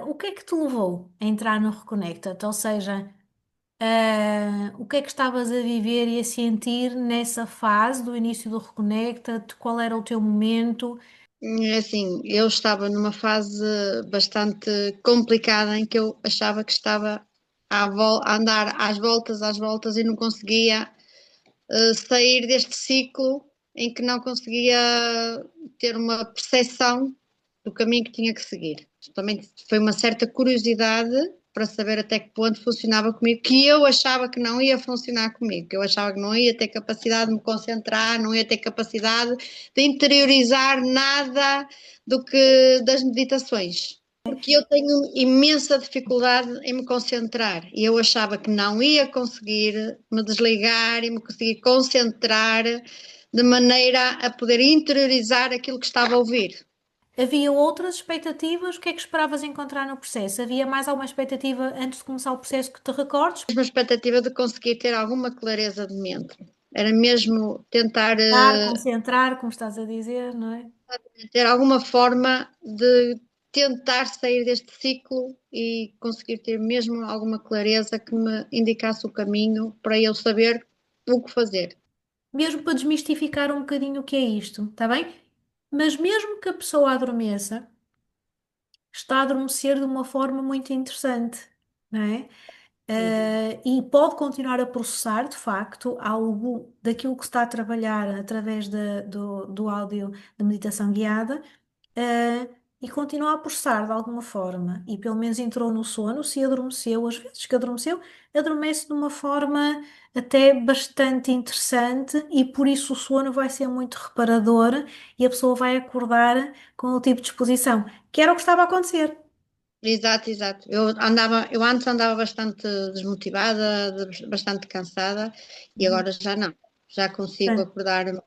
O que é que te levou a entrar no Reconecta-te? Ou seja, o que é que estavas a viver e a sentir nessa fase do início do Reconecta-te? Qual era o teu momento? É assim, eu estava numa fase bastante complicada em que eu achava que estava a andar às voltas e não conseguia sair deste ciclo em que não conseguia ter uma percepção do caminho que tinha que seguir. Também foi uma certa curiosidade para saber até que ponto funcionava comigo, que eu achava que não ia funcionar comigo, que eu achava que não ia ter capacidade de me concentrar, não ia ter capacidade de interiorizar nada do que das meditações. Porque eu tenho imensa dificuldade em me concentrar e eu achava que não ia conseguir me desligar e me conseguir concentrar de maneira a poder interiorizar aquilo que estava a ouvir. Havia outras expectativas? O que é que esperavas encontrar no processo? Havia mais alguma expectativa antes de começar o processo que te recordes? Mesmo a expectativa de conseguir ter alguma clareza de mente. Era mesmo tentar Dar, concentrar, como estás a dizer, não é? ter alguma forma de tentar sair deste ciclo e conseguir ter mesmo alguma clareza que me indicasse o caminho para eu saber o que fazer. Mesmo para desmistificar um bocadinho o que é isto, está bem? Mas mesmo que a pessoa adormeça, está a adormecer de uma forma muito interessante, não é? E pode continuar a processar, de facto, algo daquilo que está a trabalhar através do áudio de meditação guiada, eh, e continua a processar de alguma forma. E pelo menos entrou no sono, se adormeceu, às vezes que adormeceu, adormece de uma forma até bastante interessante e por isso o sono vai ser muito reparador e a pessoa vai acordar com o tipo de disposição, que era o que estava a acontecer. Exato, exato. Eu antes andava bastante desmotivada, bastante cansada e agora já não. Já consigo acordar, já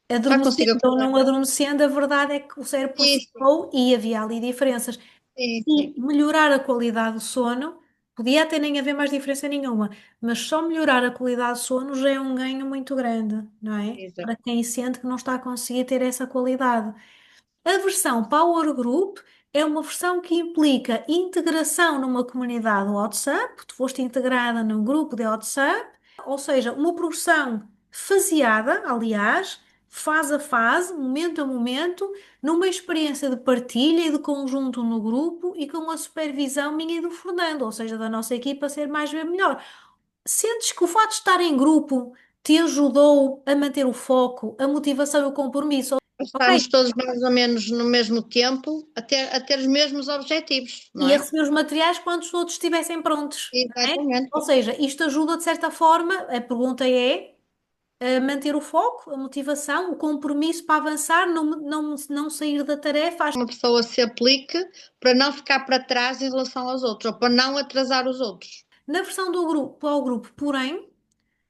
Adormecendo consigo ou acordar. não adormecendo, a verdade é que o cérebro Sim, sim, processou e havia ali diferenças. sim, sim. E melhorar a qualidade do sono, podia até nem haver mais diferença nenhuma, mas só melhorar a qualidade do sono já é um ganho muito grande, não é? Exato. Para quem sente que não está a conseguir ter essa qualidade. A versão Power Group é uma versão que implica integração numa comunidade WhatsApp, tu foste integrada num grupo de WhatsApp, ou seja, uma progressão faseada, aliás, fase a fase, momento a momento, numa experiência de partilha e de conjunto no grupo e com a supervisão minha e do Fernando, ou seja, da nossa equipa ser mais bem melhor. Sentes que o fato de estar em grupo te ajudou a manter o foco, a motivação e o compromisso? Ok, Estamos todos mais ou menos no mesmo tempo a ter os mesmos objetivos, não e a é? receber os materiais quando os outros estivessem prontos, não é? Ou Exatamente. seja, isto ajuda de certa forma, a pergunta é a manter o foco, a motivação, o compromisso para avançar, não sair da tarefa. Uma pessoa se aplique para não ficar para trás em relação aos outros ou para não atrasar os outros. Na versão do grupo ao grupo, porém,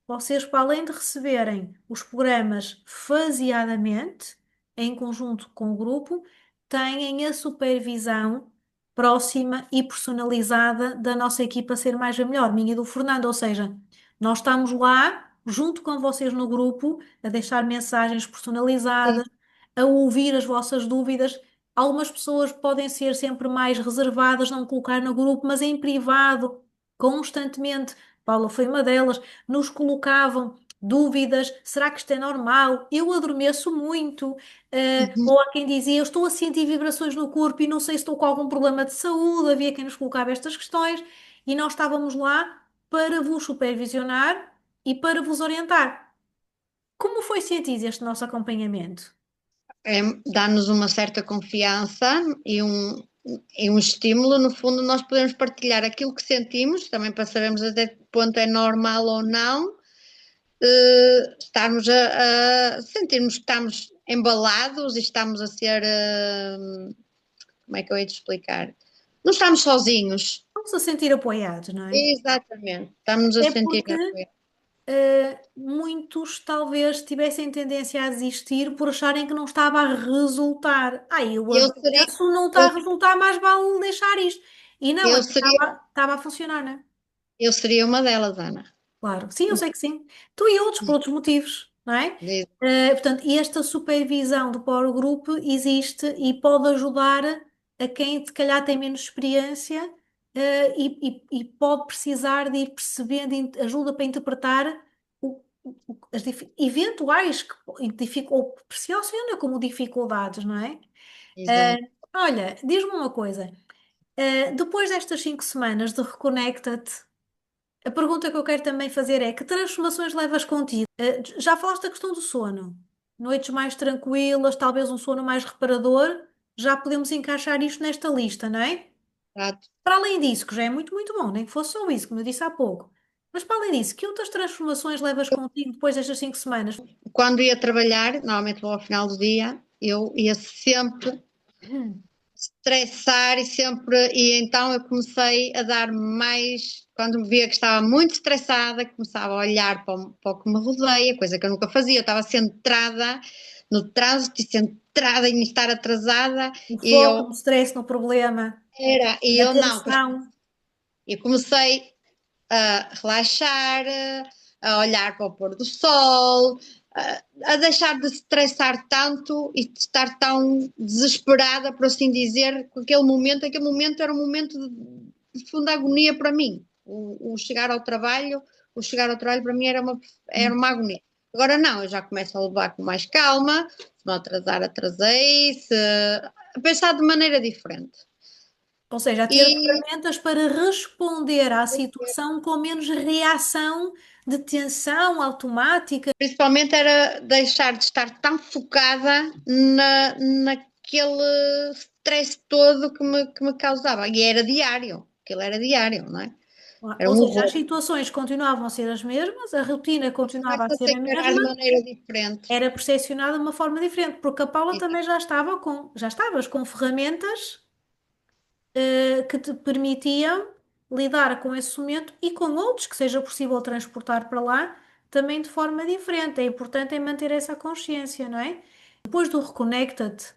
vocês, para além de receberem os programas faseadamente, em conjunto com o grupo, têm a supervisão próxima e personalizada da nossa equipa Ser Mais a Melhor, minha e do Fernando. Ou seja, nós estamos lá, junto com vocês no grupo, a deixar mensagens Sim. personalizadas, a ouvir as vossas dúvidas. Algumas pessoas podem ser sempre mais reservadas, não colocar no grupo, mas em privado, constantemente. Paula foi uma delas nos colocavam dúvidas, será que isto é normal? Eu adormeço muito. Uhum. Ou há quem dizia, eu estou a sentir vibrações no corpo e não sei se estou com algum problema de saúde. Havia quem nos colocava estas questões e nós estávamos lá para vos supervisionar e para vos orientar. Como foi sentir este nosso acompanhamento? É, dá-nos uma certa confiança e um estímulo. No fundo, nós podemos partilhar aquilo que sentimos, também para sabermos até que ponto é normal ou não, estarmos a sentirmos que estamos embalados e estamos a ser, como é que eu hei de explicar? Não estamos sozinhos. Vamos a sentir apoiados, não é? Exatamente, estamos a É sentir porque muitos talvez tivessem tendência a desistir por acharem que não estava a resultar. Eu eu seria, adormeço, não está eu, a resultar, mais vale deixar isto. E não, eu até seria, estava a funcionar, né? eu seria uma delas, Ana. Claro, sim, eu sei que sim. Tu e outros por outros motivos, não é? Portanto, esta supervisão do Power Group existe e pode ajudar. a quem se calhar tem menos experiência, e pode precisar de ir percebendo ajuda para interpretar as eventuais ou percepciona como dificuldades, não é? Exato. Olha, diz-me uma coisa. Depois destas 5 semanas de Reconecta-te, a pergunta que eu quero também fazer é: que transformações levas contigo? Já falaste da questão do sono. Noites mais tranquilas, talvez um sono mais reparador. Já podemos encaixar isto nesta lista, não é? Exato. Para além disso, que já é muito, muito bom, nem que fosse só isso, como eu disse há pouco. Mas para além disso, que outras transformações levas contigo depois destas 5 semanas? Quando ia trabalhar, normalmente vou ao final do dia, eu ia sempre estressar e sempre, e então eu comecei a dar mais, quando me via que estava muito estressada, começava a olhar para o que me rodeia, coisa que eu nunca fazia, eu estava centrada no trânsito e centrada em estar atrasada O e foco, eu no stress, no problema, e na eu não, tensão. eu comecei a relaxar, a olhar para o pôr do sol, a deixar de estressar tanto e de estar tão desesperada, por assim dizer, com aquele momento era um momento de profunda agonia para mim. O chegar ao trabalho, o chegar ao trabalho para mim era uma agonia. Agora não, eu já começo a levar com mais calma, se me atrasar, atrasei, se, a pensar de maneira diferente. Ou seja, a ter E ferramentas para responder à situação com menos reação de tensão automática. principalmente era deixar de estar tão focada naquele stress todo que me causava. E era diário, aquilo era diário, não é? Era Ou um seja, as horror. situações continuavam a ser as mesmas, a rotina continuava a Começa a ser se a encarar mesma, de maneira diferente. era percepcionada de uma forma diferente, porque a Paula também já estavas com ferramentas que te permitiam lidar com esse momento e com outros que seja possível transportar para lá também de forma diferente. É importante manter essa consciência, não é? Depois do Reconecta-te,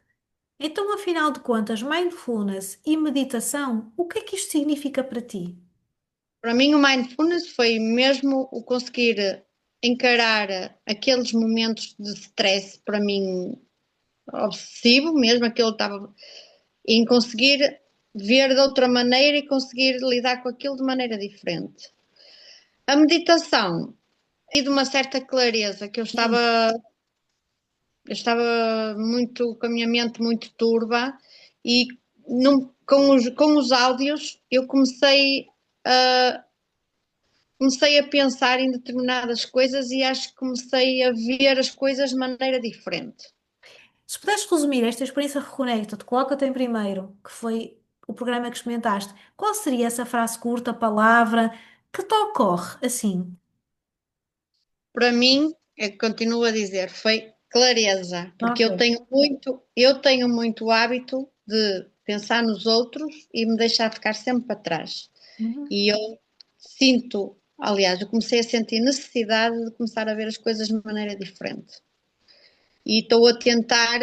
então, afinal de contas, mindfulness e meditação, o que é que isto significa para ti? Para mim, o mindfulness foi mesmo o conseguir encarar aqueles momentos de stress, para mim, obsessivo, mesmo aquele estava, em conseguir ver de outra maneira e conseguir lidar com aquilo de maneira diferente. A meditação e de uma certa clareza que Sim. eu estava muito com a minha mente muito turva e com os áudios eu comecei a pensar em determinadas coisas e acho que comecei a ver as coisas de maneira diferente. Se pudesses resumir esta experiência Reconecta-te, coloca-te em primeiro, que foi o programa que experimentaste, qual seria essa frase curta, palavra, que te ocorre assim? Para mim, continuo a dizer, foi clareza, porque Ok. eu tenho muito hábito de pensar nos outros e me deixar ficar sempre para trás. Uhum. E eu sinto, aliás, eu comecei a sentir necessidade de começar a ver as coisas de maneira diferente. E estou a tentar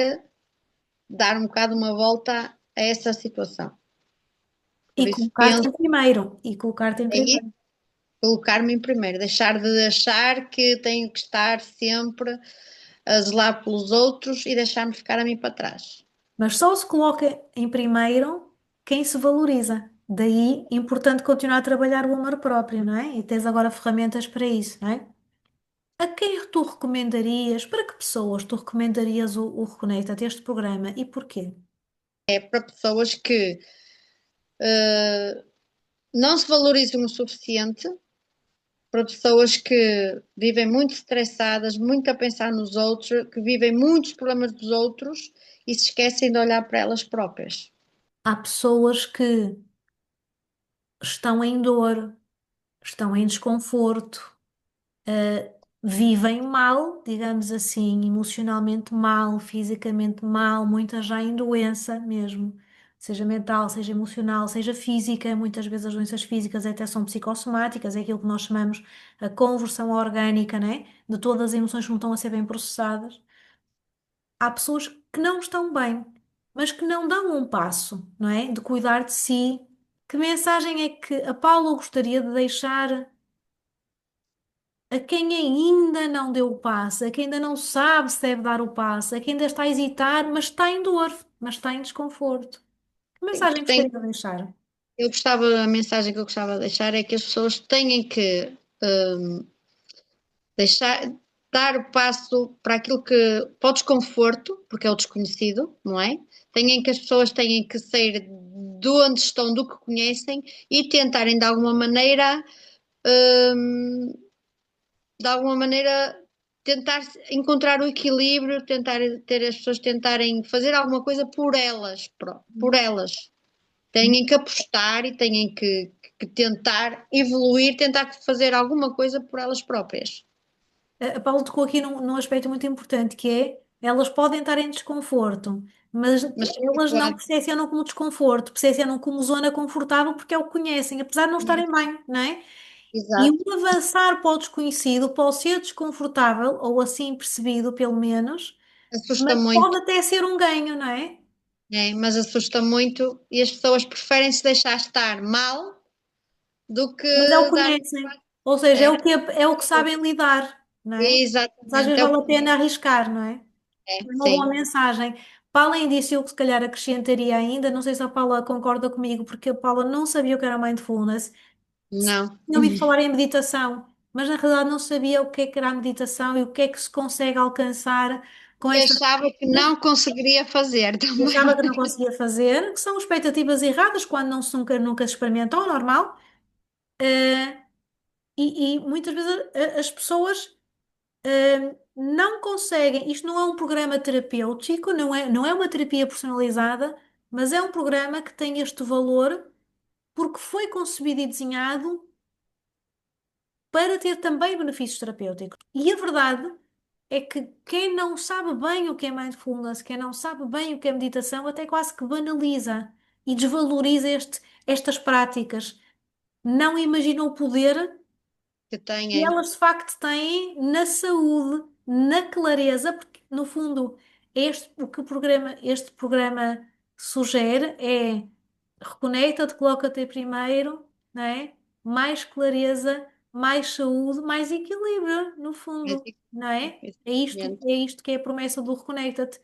dar um bocado uma volta a essa situação. E Por isso colocar-te penso em primeiro. E colocar-te em em primeiro. colocar-me em primeiro, deixar de achar que tenho que estar sempre a zelar pelos outros e deixar-me ficar a mim para trás. Mas só se coloca em primeiro quem se valoriza. Daí, importante continuar a trabalhar o amor próprio, não é? E tens agora ferramentas para isso, não é? A quem tu recomendarias, para que pessoas tu recomendarias o Reconecta-te, este programa e porquê? É para pessoas que uh, não se valorizam o suficiente, para pessoas que vivem muito estressadas, muito a pensar nos outros, que vivem muitos problemas dos outros e se esquecem de olhar para elas próprias. Há pessoas que estão em dor, estão em desconforto, vivem mal, digamos assim, emocionalmente mal, fisicamente mal, muitas já em doença mesmo, seja mental, seja emocional, seja física. Muitas vezes as doenças físicas até são psicossomáticas, é aquilo que nós chamamos a conversão orgânica, né? De todas as emoções que não estão a ser bem processadas. Há pessoas que não estão bem, mas que não dão um passo, não é? De cuidar de si. Que mensagem é que a Paula gostaria de deixar a quem ainda não deu o passo, a quem ainda não sabe se deve dar o passo, a quem ainda está a hesitar, mas está em dor, mas está em desconforto? Mensagem que tem, gostaria de deixar. a mensagem que eu gostava de deixar é que as pessoas têm que hum, deixar, dar o passo para aquilo que, para o desconforto, porque é o desconhecido, não é? Têm que as pessoas têm que sair de onde estão, do que conhecem e tentarem hum, de alguma maneira tentar encontrar o equilíbrio, tentar ter as pessoas tentarem fazer alguma coisa por elas, por elas. Têm que apostar e têm que tentar evoluir, tentar fazer alguma coisa por elas próprias. A Paula tocou aqui num aspecto muito importante que é elas podem estar em desconforto, mas Mas elas não percepcionam como desconforto, percepcionam como zona confortável porque é o que conhecem, apesar de não estarem bem, não é? E o exato, avançar para o desconhecido pode ser desconfortável, ou assim percebido, pelo menos, assusta mas muito, pode até ser um ganho, não é? mas assusta muito e as pessoas preferem se deixar estar mal do que Mas é o que dar. conhecem, ou seja, É, é o que sabem lidar, não é? Mas às exatamente, vezes é o vale que a pena arriscar, não é? É uma boa sim, mensagem. Para além disso, eu que se calhar acrescentaria ainda, não sei se a Paula concorda comigo, porque a Paula não sabia o que era mindfulness, não. tinha ouvido falar em meditação, mas na realidade não sabia o que era a meditação e o que é que se consegue alcançar com E estas achava que práticas. não conseguiria fazer E achava também. que não conseguia fazer, que são expectativas erradas quando não se nunca se experimentou, normal. Eh, e muitas vezes as pessoas não conseguem. Isto não é um programa terapêutico, não é uma terapia personalizada, mas é um programa que tem este valor porque foi concebido e desenhado para ter também benefícios terapêuticos. E a verdade é que quem não sabe bem o que é mindfulness, quem não sabe bem o que é meditação, até quase que banaliza e desvaloriza estas práticas. Não imagina o poder Que e têm, elas de facto têm na saúde, na clareza, porque no fundo o que este programa sugere é reconecta-te, coloca-te primeiro, não é? Mais clareza, mais saúde, mais equilíbrio, no fundo, não é? É exatamente. isto que é a promessa do reconecta-te.